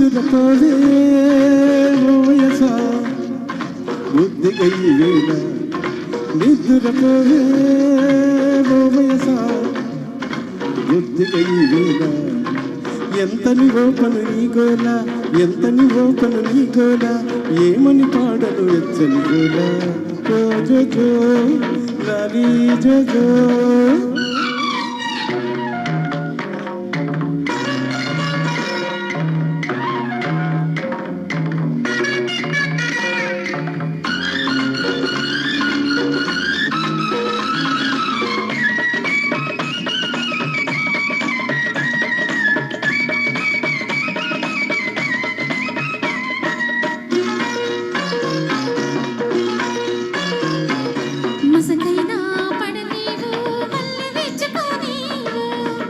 నిద్రపోవే వయస బుద్ధిగై వేళ నిద్రపోవే వయస బుద్ధిగై వేళ ఎంత నివోపను నీ గోల ఎంత నివోపను నీ గోల ఏమని పాడను ఎచ్చని గోల జో జో లాలి జో జో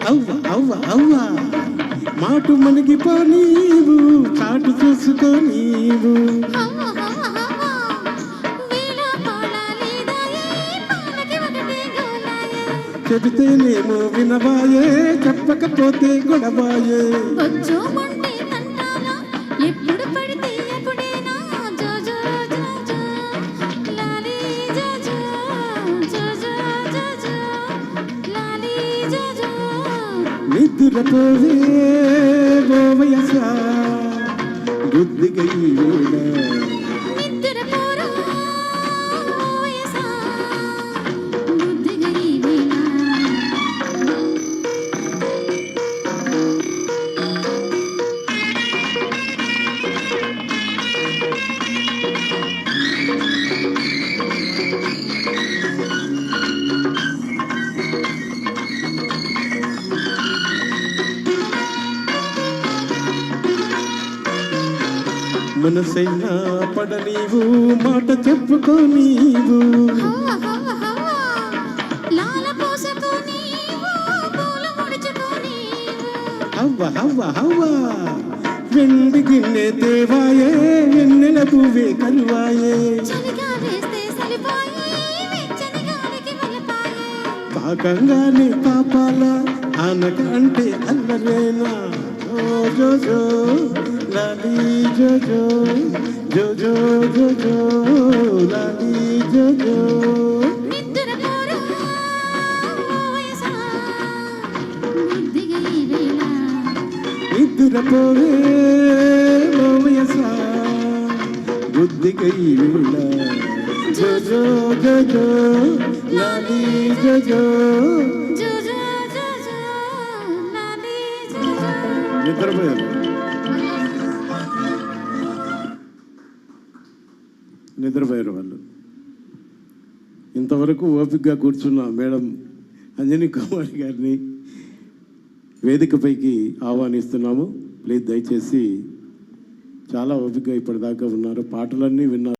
అవ్వ అవ్వ అవ్వ మాటు మనగిపో నీవు చాటు చూసుకో నీవు చెబితేనేమో వినవాయే చెప్పకపోతే గొడవాయే నిద్రపోవే వయస బుద్ధిగై వేళ మనసైనా పడనీవు మాట చెప్పుకో నీవు హవ్వ హవ్వ హవ్వ వెండి గిన్నె తేవాయే వెన్నెల పువ్వే కలువాయే పాకంగానే పాపాల ఆనక అంటే అల్లరేనా ఓ జో జో లాలి జో జో జో జో జో జో లాలి జో జో నిద్రపోవే వయస బుద్ధిగై వేళ జో జో జో జో లాలి జో జో నిద్రపోయారు నిద్రపోయారు వాళ్ళు. ఇంతవరకు ఓపికగా కూర్చున్న మేడం అంజనీ కుమారి గారిని వేదికపైకి ఆహ్వానిస్తున్నాము. ప్లీజ్ దయచేసి చాలా ఓపికగా ఇప్పటిదాకా ఉన్నారు, పాటలన్నీ విన్నారు.